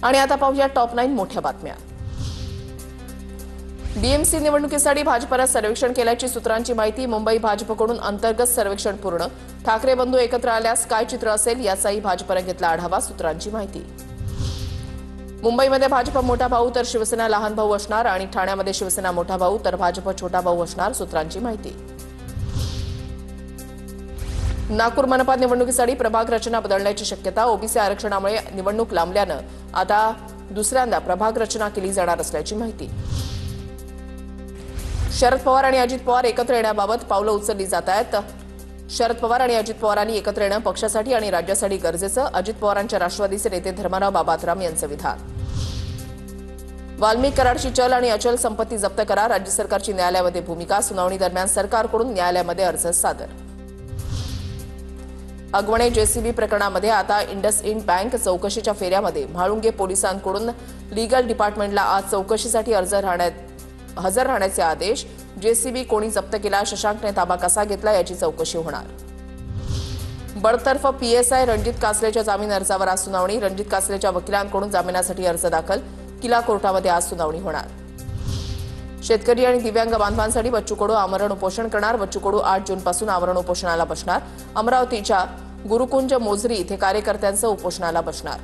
आणि आता पाहूया टॉप 9 मोठ्या बातम्या। बीएमसी निवडणुकीसाठी भाजपनं सर्वेक्षण केल्याची सूत्रांची माहिती। मुंबई भाजपकडून अंतर्गत सर्वेक्षण पूर्ण। ठाकरे बंधू एकत्र आल्यास काय चित्र असेल याचाही भाजपनं घेतला आढावा, सूत्रांची माहिती। मुंबईमध्ये भाजप मोठा भाऊ तर शिवसेना लहान भाऊ असणार आणि ठाण्यामध्ये शिवसेना मोठा भाऊ तर भाजप छोटा भाऊ असणार, सूत्रांची माहिती। नागपूर मनपा निवडणुकीसाठी प्रभाग रचना बदलण्याची शक्यता। ओबीसी आरक्षणामुळे निवडणूक लांबल्यानं आता दुसऱ्यांदा प्रभाग रचना केली जाणार असल्याची माहिती। शरद पवार आणि अजित पवार एकत्र येण्याबाबत पावलं उचलली जात आहेत। शरद पवार आणि अजित पवारांनी एकत्र येणं पक्षासाठी आणि राज्यासाठी गरजेचं, अजित पवारांच्या राष्ट्रवादीचे नेते धर्मराव बाबातराम यांचं विधान। वाल्मिक कराडची चल आणि अचल संपत्ती जप्त करा, राज्य सरकारची न्यायालयामध्ये भूमिका। सुनावणी दरम्यान सरकारकडून न्यायालयामध्ये अर्ज सादर। अगवणे जेसीबी प्रकरणामध्ये आता इंडसइंड बँक चौकशीच्या फेऱ्यामध्ये म्हाळुंगे पोलिसांकडून लीगल डिपार्टमेंटला आज चौकशीसाठी हजर राहण्याचे आदेश। जेसीबी कोणी जप्त केला, शशांकने ताबा कसा घेतला याची चौकशी होणार। बडतर्फ पीएसआय रणजित कासलेच्या जामीन अर्जावर आज सुनावणी। रणजित कासलेच्या वकिलांकडून जामिनासाठी अर्ज दाखल। किला कोर्टामध्ये आज सुनावणी होणार। शेतकरी आणि दिव्यांग बांधवांसाठी बच्चू कडू आमरण उपोषण करणार। बच्चू कडू 8 जूनपासून आमरण उपोषणाला बसणार। अमरावतीच्या गुरुकुंज मोझरी इथे कार्यकर्त्यांचं उपोषणाला बसणार।